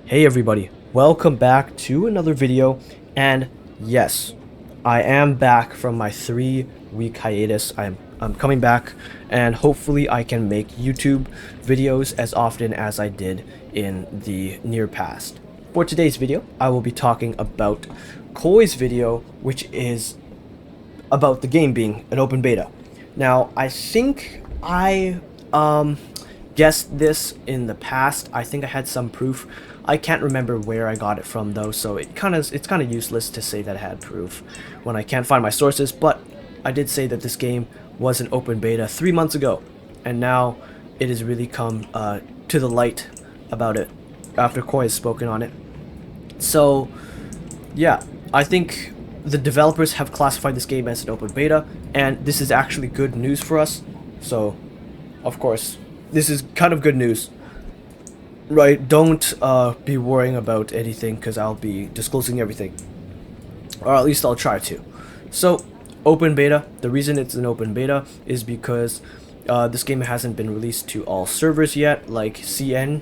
Hey everybody, welcome back to another video, and yes, I am back from my 3-week hiatus. I'm coming back, and hopefully I can make YouTube videos as often as I did in the near past. For today's video, I will be talking about Koi's video, which is about the game being an open beta. Now, I think I guessed this in the past. I think I had some proof. I can't remember where I got it from though, so it's kind of useless to say that I had proof when I can't find my sources, but I did say that this game was an open beta 3 months ago, and now it has really come to the light about it after Koi has spoken on it. So yeah, I think the developers have classified this game as an open beta, and this is actually good news for us. So of course, this is kind of good news, right? Don't be worrying about anything, because I'll be disclosing everything, or at least I'll try to. So open beta, the reason it's an open beta is because this game hasn't been released to all servers yet, like CN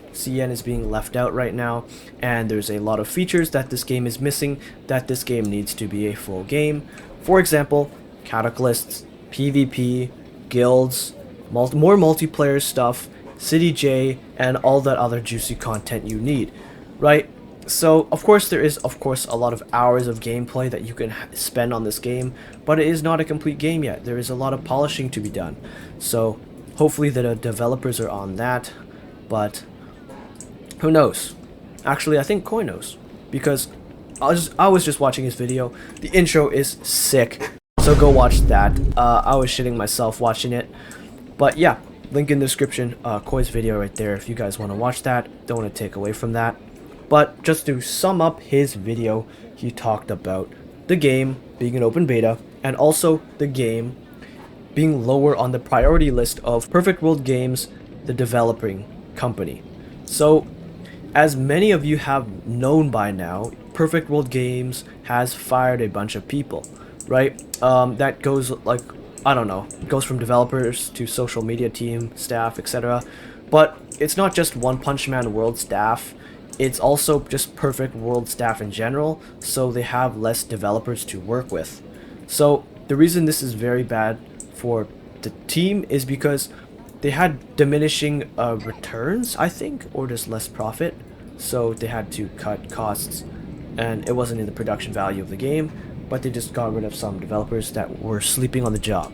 is being left out right now, and there's a lot of features that this game is missing that this game needs to be a full game. For example, cataclysts, PvP, guilds, more multiplayer stuff, City J, and all that other juicy content you need, right? So of course there is a lot of hours of gameplay that you can spend on this game, but it is not a complete game yet. There is a lot of polishing to be done. So hopefully the developers are on that, but who knows? Actually, I think Koi knows, because I was just watching his video. The intro is sick, so go watch that. I was shitting myself watching it, but yeah, link in the description, Koi's video right there if you guys want to watch that. Don't want to take away from that. But just to sum up his video, he talked about the game being an open beta, and also the game being lower on the priority list of Perfect World Games, the developing company. So, as many of you have known by now, Perfect World Games has fired a bunch of people, right? That goes like, I don't know, it goes from developers to social media team, staff, etc. But it's not just One Punch Man World staff, it's also just Perfect World staff in general, so they have less developers to work with. So the reason this is very bad for the team is because they had diminishing returns, I think, or just less profit, so they had to cut costs, and it wasn't in the production value of the game, but they just got rid of some developers that were sleeping on the job.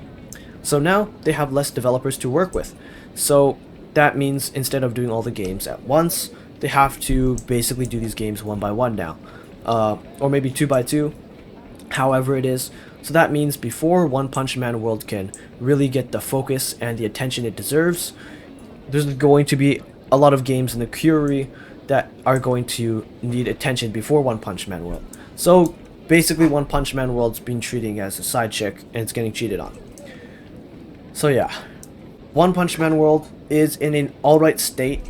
So now they have less developers to work with. So that means instead of doing all the games at once, they have to basically do these games one by one now, or maybe two by two, however it is. So that means before One Punch Man World can really get the focus and the attention it deserves, there's going to be a lot of games in the queue that are going to need attention before One Punch Man World. So basically One Punch Man World's being treated as a side chick, and it's getting cheated on. So yeah, One Punch Man World is in an alright state.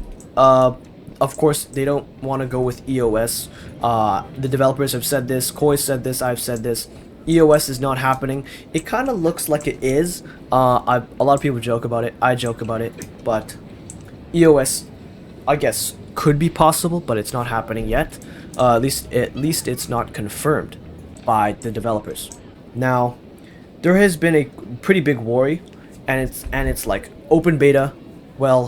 Of course, they don't want to go with EOS. The developers have said this, Koi said this, I've said this. EOS is not happening. It kind of looks like it is. A lot of people joke about it. I joke about it. But EOS, I guess, could be possible, but it's not happening yet. At least it's not confirmed by the developers. Now, there has been a pretty big worry, and it's like open beta. Well,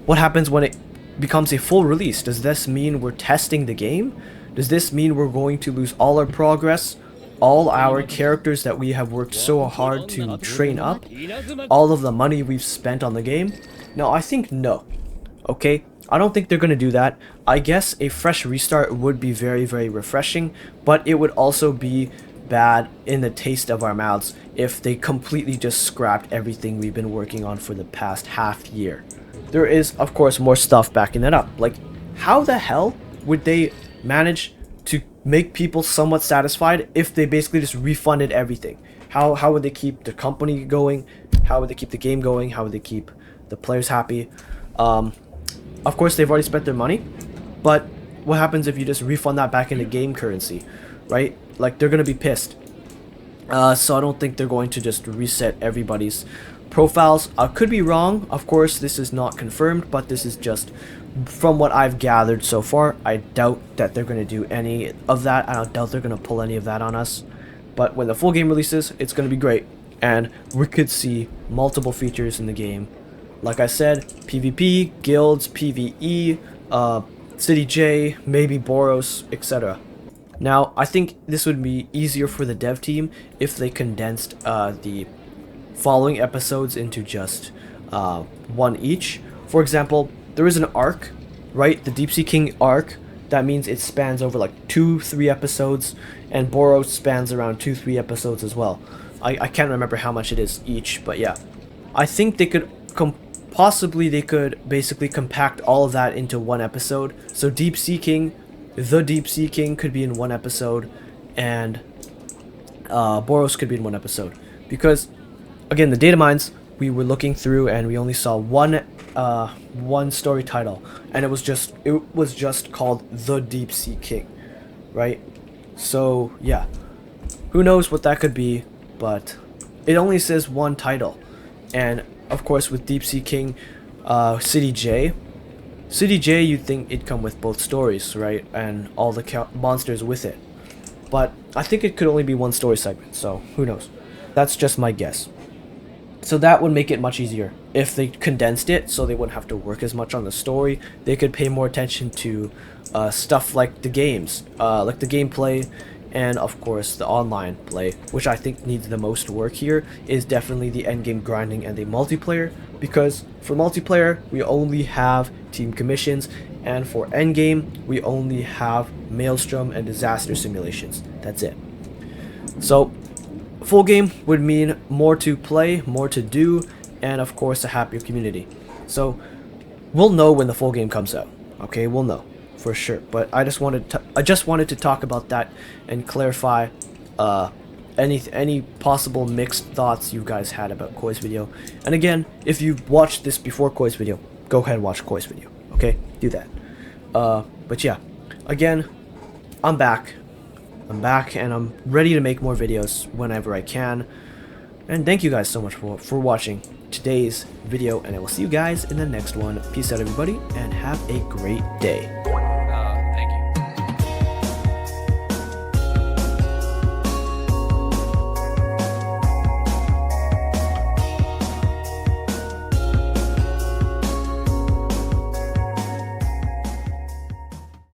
what happens when it becomes a full release? Does this mean we're testing the game? Does this mean we're going to lose all our progress, all our characters that we have worked so hard to train up, all of the money we've spent on the game? No, I think no. Okay, I don't think they're gonna do that. I guess a fresh restart would be very, very refreshing, but it would also be bad in the taste of our mouths if they completely just scrapped everything we've been working on for the past half year. There is, of course, more stuff backing that up. Like, how the hell would they manage to make people somewhat satisfied if they basically just refunded everything? How would they keep the company going? How would they keep the game going? How would they keep the players happy? Of course, they've already spent their money, but what happens if you just refund that back into game currency, right? Like, they're gonna be pissed. So I don't think they're going to just reset everybody's profiles. I could be wrong, of course. This is not confirmed, but this is just from what I've gathered so far. I doubt that they're going to do any of that. I don't doubt they're going to pull any of that on us. But when the full game releases, it's going to be great, and we could see multiple features in the game. Like I said, PvP, guilds, PvE, City J, maybe Boros, etc. Now, I think this would be easier for the dev team if they condensed the following episodes into just one each. For example, there is an arc, right? The Deep Sea King arc. That means it spans over like 2-3 episodes, and Boros spans around 2-3 episodes as well. I can't remember how much it is each, but yeah. I think they could possibly they could basically compact all of that into one episode. So the Deep Sea King could be in one episode, and Boros could be in one episode. Because, again, the data mines we were looking through, and we only saw one story title, and it was just called The Deep Sea King, right? So yeah, who knows what that could be, but it only says one title. And of course, with Deep Sea King, City J, you'd think it'd come with both stories, right? And all the monsters with it. But I think it could only be one story segment, so who knows? That's just my guess. So that would make it much easier if they condensed it, so they wouldn't have to work as much on the story. They could pay more attention to stuff like the games, like the gameplay, and of course the online play, which I think needs the most work here is definitely the endgame grinding and the multiplayer, because for multiplayer we only have team commissions, and for endgame we only have Maelstrom and disaster simulations. That's it. So full game would mean more to play, more to do, and of course a happier community. So we'll know when the full game comes out. Okay, we'll know for sure. But I just wanted to talk about that and clarify any possible mixed thoughts you guys had about Koi's video. And again, if you watched this before Koi's video, go ahead and watch Koi's video. Okay, do that. But yeah, again, I'm back, and I'm ready to make more videos whenever I can. And thank you guys so much for watching today's video, and I will see you guys in the next one. Peace out, everybody, and have a great day.